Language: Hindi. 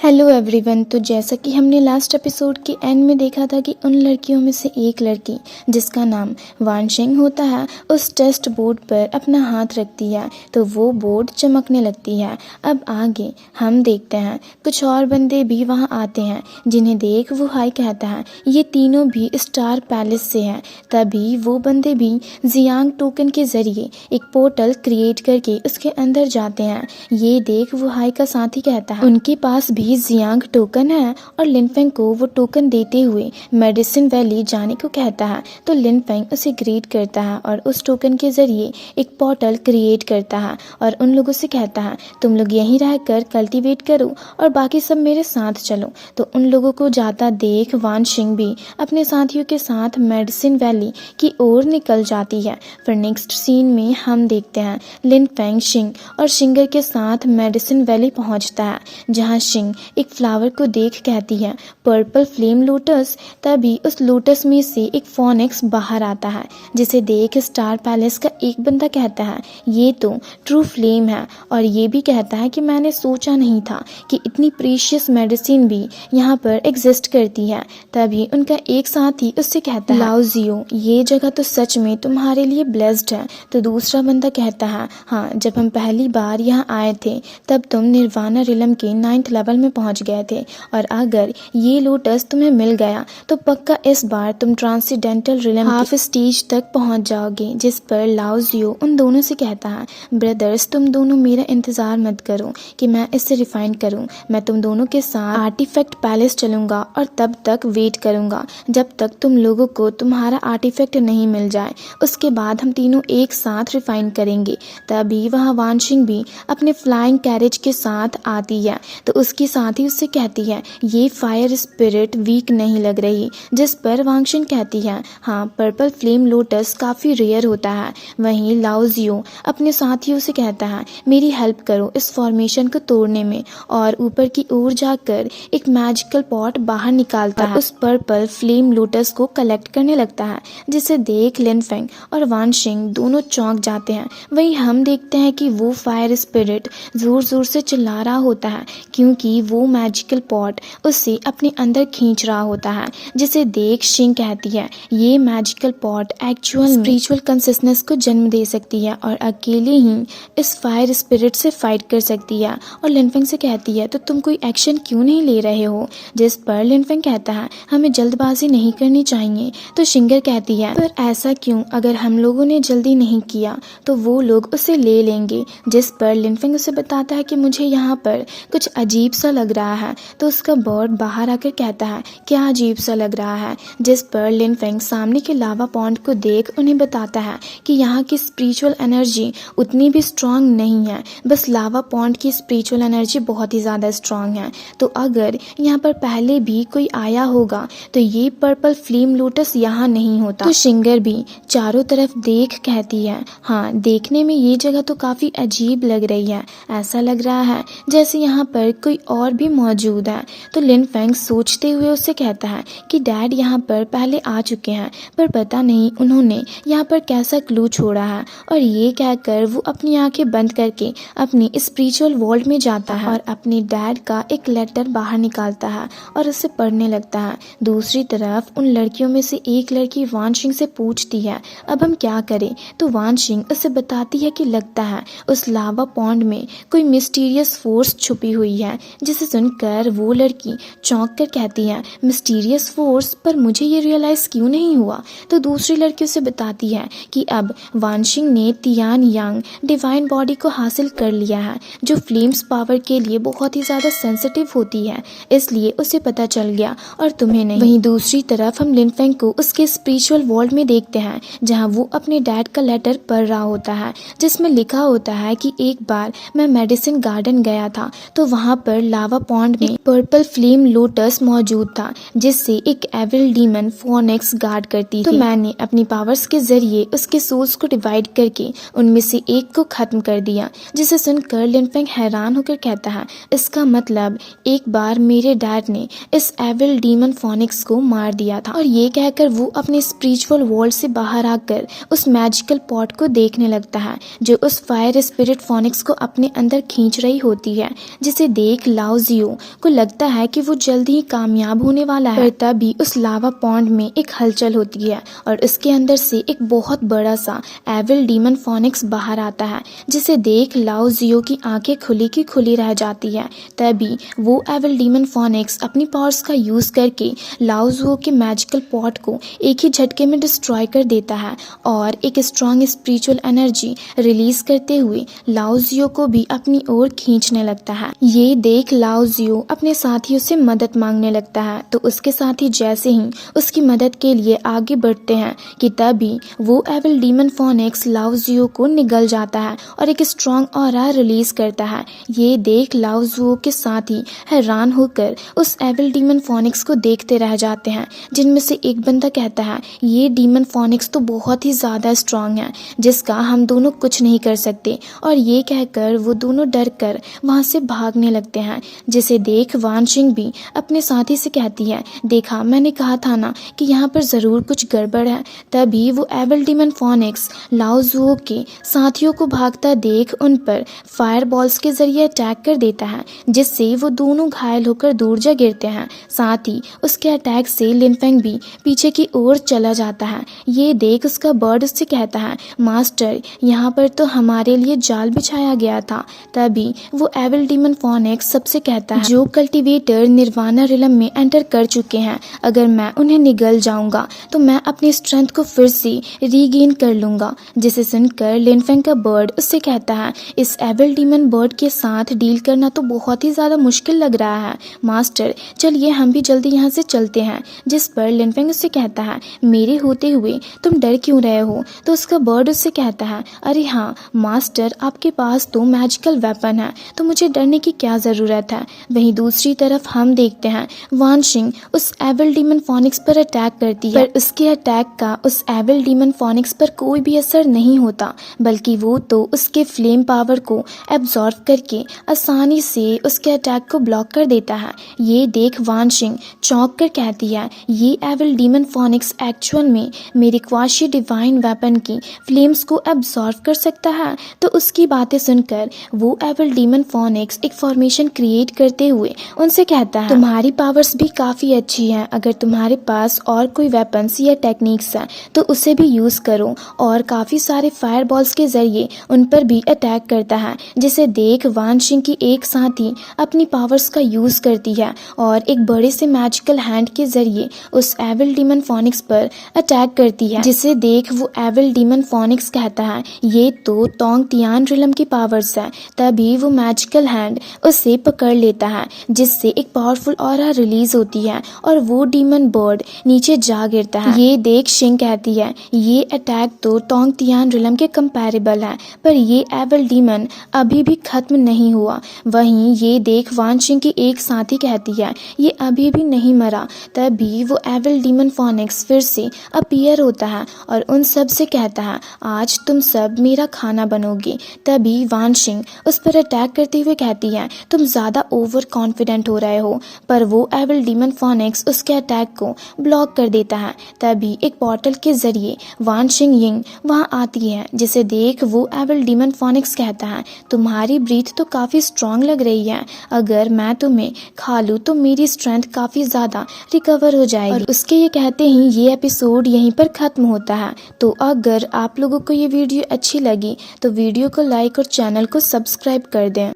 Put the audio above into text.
Hello everyone. तो जैसा कि हमने लास्ट एपिसोड के एंड में देखा था कि उन लड़कियों में से एक लड़की जिसका नाम वानशिंग होता है उस टेस्ट बोर्ड पर अपना हाथ रखती है तो वो बोर्ड चमकने लगती है। अब आगे हम देखते हैं कुछ और बंदे भी वहां आते हैं जिन्हें देख वो हाय कहता है। ये तीनों भी स्टार पैलेस से हैं। तभी वो बंदे भी जियांग टोकन के जरिए एक पोर्टल क्रिएट करके उसके अंदर जाते हैं। ये देख वो हाय का साथी कहता है उनके पास भी जियांग टोकन है और लिनफेंग को वो टोकन देते हुए मेडिसिन वैली जाने को कहता है। तो लिनफेंग उसे ग्रीट करता है और उस टोकन के जरिए एक पोर्टल क्रिएट करता है और उन लोगों से कहता है तुम लोग यहीं रहकर कल्टीवेट करो और बाकी सब मेरे साथ चलो। तो उन लोगों को जाता देख वानशिंग भी अपने साथियों के साथ मेडिसिन वैली की ओर निकल जाती है। फिर नेक्स्ट सीन में हम देखते हैं लिनफेंग शिंग और शिंगर के साथ मेडिसिन वैली पहुंचता है जहां शिंग एक फ्लावर को देख कहती है पर्पल फ्लेम लोटस। तभी उस लोटस में से एक फोनिक्स बाहर आता है जिसे देख स्टार पैलेस का एक बंदा कहता है ये तो ट्रू फ्लेम है और ये भी कहता है कि मैंने सोचा नहीं था कि इतनी प्रीशियस मेडिसिन भी यहाँ पर एग्जिस्ट करती है। तभी उनका एक साथी उससे कहता है लाओजियो ये जगह तो सच में तुम्हारे लिए ब्लेस्ड है। तो दूसरा बंदा कहता है हाँ, जब हम पहली बार यहाँ आए थे तब तुम निर्वाणा रिलम के 9th लेवल में पहुंच गए थे और अगर ये लोटस तुम्हें मिल गया तो पक्का इस बार तुम ट्रांसीडेंटल रिलम हाफ स्टेज तक पहुंच जाओगे। जिस पर लाओजियो उन दोनों से कहता है ब्रदर्स तुम दोनों मेरा इंतजार मत करो कि मैं इससे रिफाइन करूं। मैं तुम दोनों के साथ आर्टिफैक्ट पैलेस चलूंगा और तब तक वेट करूंगा जब तक तुम लोगों को तुम्हारा आर्टिफैक्ट नहीं मिल जाए। उसके बाद हम तीनों एक साथ रिफाइन करेंगे। तभी वहाँ वानशिंग भी अपने फ्लाइंग कैरेज के साथ आती है तो उसकी साथी उससे कहती है ये फायर स्पिरिट वीक नहीं लग रही। जिस पर वांगशिंग कहती है हाँ, पर्पल फ्लेम लोटस काफ़ी रेयर होता है। वहीं लाओजियो अपने साथियों से कहता है मेरी हेल्प करो इस फॉर्मेशन को तोड़ने में और ऊपर की ओर जाकर एक मैजिकल पॉट बाहर निकालता है। उस पर्पल फ्लेम लोटस को कलेक्ट करने लगता है जिसे देख लिनफेंग और वानशिंग दोनों चौंक जाते हैं। वहीं हम देखते हैं कि वो फायर स्पिरिट जोर जोर से चिल्ला रहा होता है क्योंकि वो मैजिकल पॉट उससे अपने अंदर खींच रहा होता है। जिसे देख शिंग कहती है ये magical pot actual spiritual consistence को जन्म दे सकती है और अकेले ही इस फायर स्पिरिट से फाइट कर सकती है। और लिनफेंग से कहती है तो तुम कोई एक्शन क्यों नहीं ले रहे हो। जिस पर लिनफेंग कहता है हमें जल्दबाजी नहीं करनी चाहिए। तो शिंगर कहती है पर ऐसा क्यों, अगर हम लोगों ने जल्दी नहीं किया तो वो लोग उसे ले लेंगे। जिस पर लिनफेंग उसे बताता है कि मुझे यहाँ पर कुछ अजीब सा लग रहा है। तो उसका बर्ड बाहर आकर कहता है क्या अजीब सा लग रहा है। जिस पर लिनफेंग सामने के लावा पॉन्ड को देख उन्हें बताता है कि यहाँ की स्पिरिचुअल एनर्जी उतनी भी स्ट्रांग नहीं है, बस लावा पॉन्ड की स्पिरिचुअल एनर्जी बहुत ही ज़्यादा स्ट्रांग है। तो अगर यहाँ पर पहले भी कोई आया होगा तो ये पर्पल फ्लेम लोटस यहाँ नहीं होता। तो शिंगर भी चारों तरफ देख कहती है हाँ, देखने में ये जगह तो काफ़ी अजीब लग रही है। ऐसा लग रहा है जैसे यहाँ पर कोई और भी मौजूद है। तो लिनफेंग सोचते हुए उससे कहता है कि डैड यहाँ पर पहले आ चुके हैं पर पता नहीं उन्होंने यहाँ पर कैसा क्लू छोड़ा है। और ये कहकर वो अपनी आंखें बंद करके अपनी स्पिरिचुअल वर्ल्ड में जाता है और अपने डैड का एक लेटर बाहर निकालता है और उसे पढ़ने लगता है। दूसरी तरफ उन लड़कियों में से एक लड़की वानशिंग से पूछती है अब हम क्या करें। तो वानशिंग उसे बताती है कि लगता है उस लावा पॉन्ड में कोई मिस्टीरियस फोर्स छुपी हुई है। जिसे सुनकर वो लड़की चौंक कर कहती है मिस्टीरियस फोर्स, पर मुझे ये रियलाइज क्यों नहीं हुआ। तो दूसरी लड़की उसे बताती है कि अब वानशिंग ने तियान यांग डिवाइन बॉडी को हासिल कर लिया है जो फ्लेम्स पावर के लिए बहुत ही ज़्यादा सेंसिटिव होती है, इसलिए उसे पता चल गया और तुम्हें नहीं। वहीं दूसरी तरफ हम लिनफेंग को उसके स्पिरिचुअल वर्ल्ड में देखते हैं जहाँ वो अपने डैड का लेटर पढ़ रहा होता है जिसमें लिखा होता है कि एक बार मैं मेडिसिन गार्डन गया था तो वहाँ पर लावा पॉन्ड में पर्पल फ्लेम लोटस मौजूद था जिससे एक एविल डीमन फोनिक्स गार्ड करती थी। तो मैंने अपनी पावर्स के जरिए उसके सोल्स को डिवाइड करके उनमें से एक को खत्म कर दिया। जिसे सुनकर लिनफेंग हैरान होकर कहता है इसका मतलब एक बार मेरे डैड ने इस एविल डीमन फोनिक्स को मार दिया था। और ये कहकर वो अपने स्पिरिचुअल वर्ल्ड से बाहर आकर उस मैजिकल पॉट को देखने लगता है जो उस फायर स्पिरिट फोनिक्स को अपने अंदर खींच रही होती है। जिसे देख लाओ लाओ जियो को लगता है कि वो जल्दी ही कामयाब होने वाला है, पर तभी उस लावा पॉन्ड में एक हलचल होती है और उसके अंदर से एक बहुत बड़ा सा एविल डीमन फोनिक्स बाहर आता है, जिसे देख लाओ जियो की आंखें खुली की खुली रह जाती है। तभी वो एविल डीमन फोनिक्स अपनी पावर्स का यूज करके लाओ जियो के मैजिकल पॉट को एक ही झटके में डिस्ट्रॉय कर देता है और एक स्ट्रॉन्ग स्पिरिचुअल एनर्जी रिलीज करते हुए लाओ जियो को भी अपनी ओर खींचने लगता है। ये देख लाओ जियो अपने साथियों से मदद मांगने लगता है, तो उसके साथी जैसे ही उसकी मदद के लिए आगे बढ़ते हैं कि तभी वो एविल डीमन फोनिक्स लाओ जियो को निगल जाता है और एक स्ट्रॉन्ग ऑरा रिलीज करता है। ये देख लाओ जियो के साथी हैरान होकर उस एविल डीमन फोनिक्स को देखते रह जाते हैं, जिनमें से एक बंदा कहता है ये डीमन फोनिक्स तो बहुत ही ज्यादा स्ट्रॉन्ग है, जिसका हम दोनों कुछ नहीं कर सकते। और ये कहकर वो दोनों डर कर वहां से भागने लगते हैं, जिसे देख वानशिंग भी अपने साथी से कहती है देखा मैंने कहा था ना कि यहाँ पर जरूर कुछ गड़बड़ है। तभी वो एविल डीमन फोनिक्स लाओ जियो के साथियों को भागता देख उन पर फायर बॉल्स के जरिए अटैक कर देता है, जिससे वो दोनों घायल होकर दूर जा गिरते हैं। साथ ही उसके अटैक से लिनफेंग भी पीछे की ओर चला जाता है। ये देख उसका बर्ड उससे कहता है मास्टर यहाँ पर तो हमारे लिए जाल बिछाया गया था। तभी वो एविल डीमन फोनिक्स सबसे कहता है जो कल्टीवेटर निर्वाणा रिलम में एंटर कर चुके हैं, अगर मैं उन्हें निगल जाऊंगा तो मैं अपनी स्ट्रेंथ को फिर से रीगेन कर लूंगा। जिसे सुनकर लिनफेंग का बर्ड उससे कहता है इस एविल डीमन बर्ड के साथ डील करना तो बहुत ही ज्यादा मुश्किल लग रहा है मास्टर, चलिए हम भी जल्दी यहाँ से चलते हैं। जिस पर लिनफेंग उससे कहता है मेरे होते हुए तुम डर क्यों रहे हो? तो उसका बर्ड उससे कहता है अरे हाँ मास्टर आपके पास तो मैजिकल वेपन है, तो मुझे डरने की क्या जरूरत है। वहीं दूसरी तरफ हम देखते हैं वानशिंग उस एविल डीमन फोनिक्स पर अटैक करती है, पर उसके अटैक का उस एविल डीमन फोनिक्स पर कोई भी असर नहीं होता, बल्कि वो तो उसके फ्लेम पावर को एब्जॉर्ब करके आसानी से उसके अटैक को ब्लॉक कर देता है। ये देख वानशिंग चौंक कर कहती है ये एविल डीमन फोनिक्स एक्चुअल में मेरे क्वाशी डिवाइन वेपन की फ्लेम्स को एब्जॉर्ब कर सकता है। तो उसकी बातें सुनकर वो एविल डीमन फोनिक्स एक फॉर्मेशन क्रिएट करते हुए उनसे कहता है तुम्हारी पावर्स भी काफी अच्छी है, अगर तुम्हारे पास और कोई वेपन्स या टेक्निक्स हैं तो उसे भी यूज करो। और काफी सारे फायर बॉल्स के जरिए उन पर भी अटैक करता है, जिसे देख वानशिंग की एक साथी अपनी पावर्स का यूज करती है और एक बड़े से मैजिकल हैंड के जरिए उस एविल डीमन फोनिक्स पर अटैक करती है, जिसे देख वो एविल डीमन फोनिक्स कहता है ये तो टोंग तियान रिलम की पावर्स है। तभी वो मैजिकल हैंड उसे पकड़ लेता है, जिससे एक पावरफुल ऑरा रिलीज होती है और वो डीमन बर्ड नीचे जा गिरता है। ये देख शिंग कहती है ये अटैक तो टोंग तियान रिलम के कंपैरेबल है, पर ये एविल डीमन अभी भी खत्म नहीं हुआ। वहीं ये देख वानशिंग की एक साथी कहती है ये अभी भी नहीं मरा। तभी वो एविल डीमन फोनिक्स फिर से अपीयर होता है और उन सब से कहता है आज तुम सब मेरा खाना बनोगे। तभी वानशिंग उस पर अटैक करते हुए कहती है तुम ज्यादा ओवर कॉन्फिडेंट हो रहे हो, पर वो एविल डीमन फोनिक्स उसके अटैक को ब्लॉक कर देता है। तभी एक पोर्टल के जरिए वानशिंग यिंग वहां आती है, जिसे देख वो एविल डीमन फोनिक्स कहता है तुम्हारी ब्रीथ तो काफी स्ट्रांग लग रही है, अगर मैं तुम्हें खा लूं तो मेरी स्ट्रेंथ काफी ज्यादा रिकवर हो जाएगी। और उसके ये कहते ही ये एपिसोड यहीं पर खत्म होता है। तो अगर आप लोगों को ये वीडियो अच्छी लगी तो वीडियो को लाइक और चैनल को सब्सक्राइब कर दें।